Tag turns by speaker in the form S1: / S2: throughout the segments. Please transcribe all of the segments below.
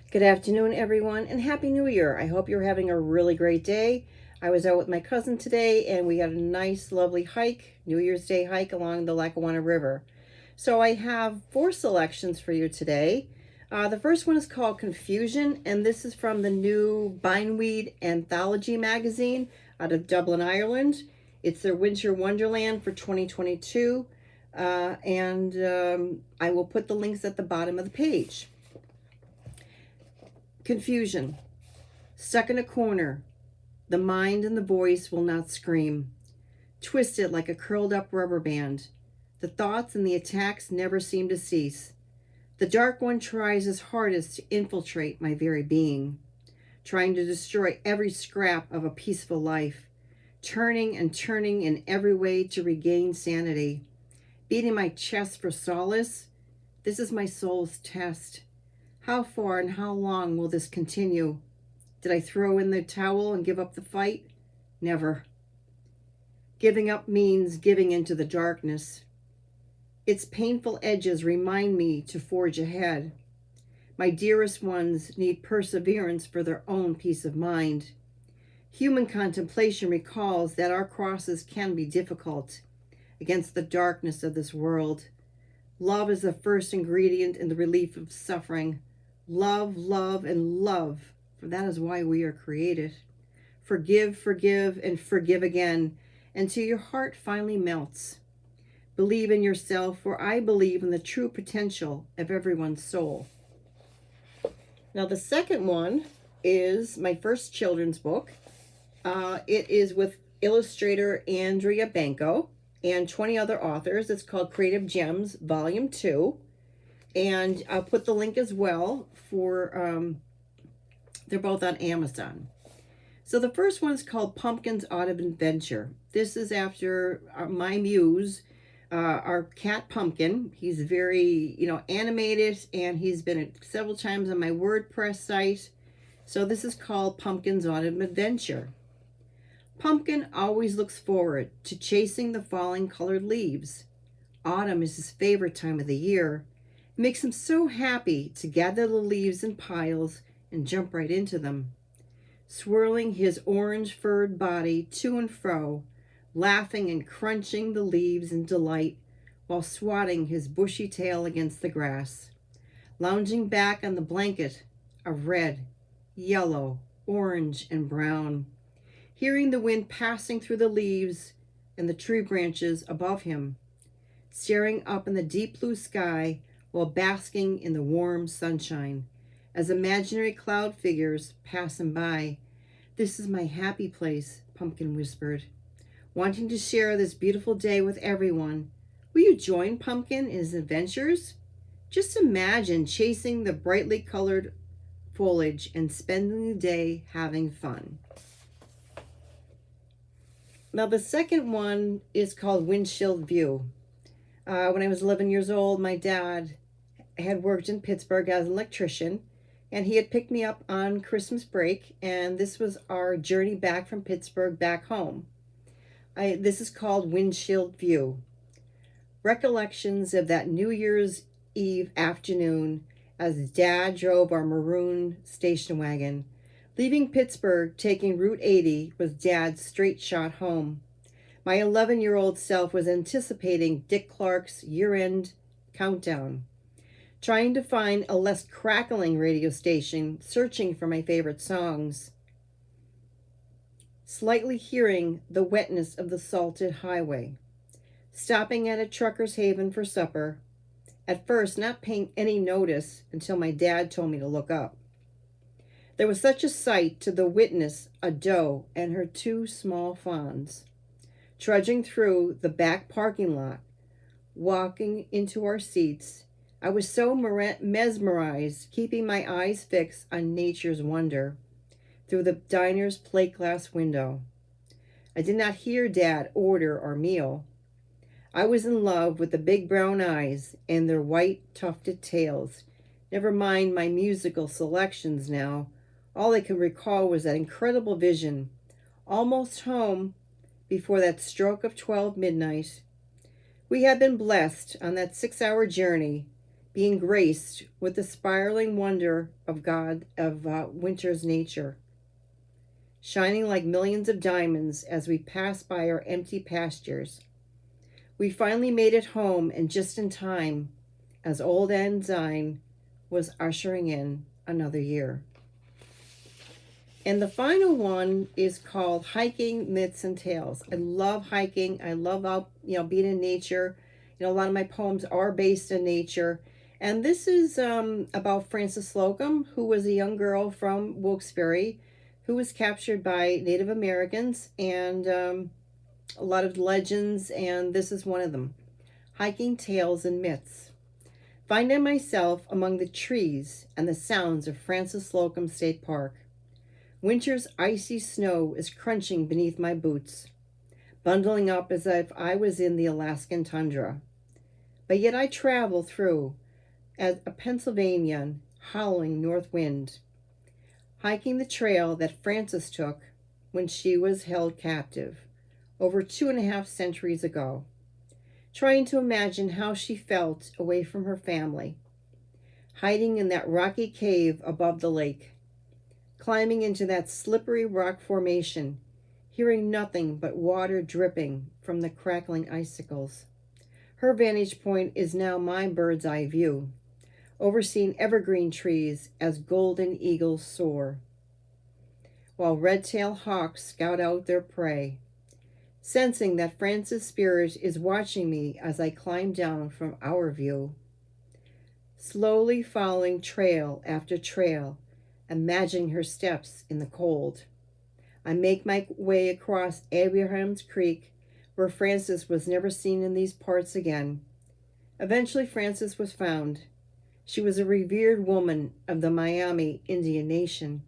S1: Good afternoon, everyone, and Happy New Year. I hope you're having a really great day. I was out with my cousin today, and we had a nice, lovely hike, New Year's Day hike along the Lackawanna River. So I have four selections for you today. The first one is called Confusion, and this is from the new Bindweed Anthology magazine out of Dublin, Ireland. It's their Winter Wonderland for 2022, and I will put the links at the bottom of the page. Confusion. Stuck in a corner. The mind and the voice will not scream. Twisted like a curled up rubber band. The thoughts and the attacks never seem to cease. The Dark One tries his hardest to infiltrate my very being, trying to destroy every scrap of a peaceful life, turning and turning in every way to regain sanity, beating my chest for solace. This is my soul's test. How far and how long will this continue? Did I throw in the towel and give up the fight? Never. Giving up means giving into the darkness. Its painful edges remind me to forge ahead. My dearest ones need perseverance for their own peace of mind. Human contemplation recalls that our crosses can be difficult against the darkness of this world. Love is the first ingredient in the relief of suffering. Love, love, and love, for that is why we are created. Forgive, forgive, and forgive again, until your heart finally melts. Believe in yourself, for I believe in the true potential of everyone's soul. Now, the second one is my first children's book. It is with illustrator Andrea Banco and 20 other authors. It's called Creative Gems, Volume 2. And I'll put the link as well for, they're both on Amazon. So the first one's called Pumpkin's Autumn Adventure. This is after my muse, our cat Pumpkin. He's very, animated, and he's been several times on my WordPress site. So this is called Pumpkin's Autumn Adventure. Pumpkin always looks forward to chasing the falling colored leaves. Autumn is his favorite time of the year. It makes him so happy to gather the leaves in piles and jump right into them, swirling his orange-furred body to and fro, laughing and crunching the leaves in delight while swatting his bushy tail against the grass, lounging back on the blanket of red, yellow, orange, and brown, hearing the wind passing through the leaves and the tree branches above him, staring up in the deep blue sky while basking in the warm sunshine as imaginary cloud figures pass him by. This is my happy place, Pumpkin whispered, wanting to share this beautiful day with everyone. Will you join Pumpkin in his adventures? Just imagine chasing the brightly colored foliage and spending the day having fun. Now, the second one is called Windshield View. When I was 11 years old, my dad had worked in Pittsburgh as an electrician, and he had picked me up on Christmas break, and this was our journey back from Pittsburgh back home. This is called Windshield View. Recollections of that New Year's Eve afternoon as Dad drove our maroon station wagon, leaving Pittsburgh, taking Route 80 with Dad's straight shot home. My 11-year-old self was anticipating Dick Clark's year-end countdown, trying to find a less crackling radio station, searching for my favorite songs, slightly hearing the wetness of the salted highway, stopping at a trucker's haven for supper, at first not paying any notice until my dad told me to look up. There was such a sight to the witness a doe and her two small fawns, trudging through the back parking lot, walking into our seats. I was so mesmerized, keeping my eyes fixed on nature's wonder through the diner's plate glass window. I did not hear Dad order our meal. I was in love with the big brown eyes and their white tufted tails. Never mind my musical selections now. All I could recall was that incredible vision, almost home before that stroke of 12 midnight. We had been blessed on that 6-hour journey being graced with the spiraling wonder of winter's nature, shining like millions of diamonds as we pass by our empty pastures. We finally made it home, and just in time, as Old Ensign was ushering in another year. And the final one is called Hiking Myths and Tales. I love hiking. I love out, being in nature. A lot of my poems are based in nature. And this is about Frances Slocum, who was a young girl from Wilkes-Barre who was captured by Native Americans, and a lot of legends, and this is one of them. Hiking Tales and Myths. Finding myself among the trees and the sounds of Frances Slocum State Park. Winter's icy snow is crunching beneath my boots, bundling up as if I was in the Alaskan tundra. But yet I travel through as a Pennsylvanian howling north wind, hiking the trail that Frances took when she was held captive over 2.5 centuries ago, trying to imagine how she felt away from her family, hiding in that rocky cave above the lake, climbing into that slippery rock formation, hearing nothing but water dripping from the crackling icicles. Her vantage point is now my bird's eye view, overseeing evergreen trees as golden eagles soar, while red-tailed hawks scout out their prey, sensing that Frances' spirit is watching me as I climb down from our view, slowly following trail after trail, imagining her steps in the cold. I make my way across Abraham's Creek, where Frances was never seen in these parts again. Eventually, Frances was found. She was a revered woman of the Miami Indian Nation,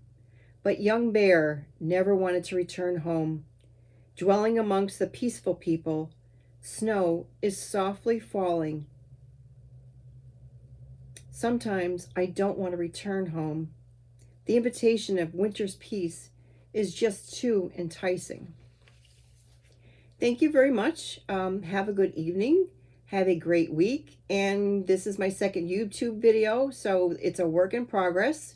S1: but young Bear never wanted to return home. Dwelling amongst the peaceful people, snow is softly falling. Sometimes I don't want to return home. The invitation of winter's peace is just too enticing. Thank you very much. Have a good evening. Have a great week. And this is my second YouTube video, so it's a work in progress.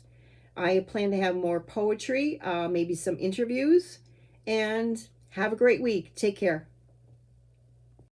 S1: I plan to have more poetry, maybe some interviews, and have a great week. Take care.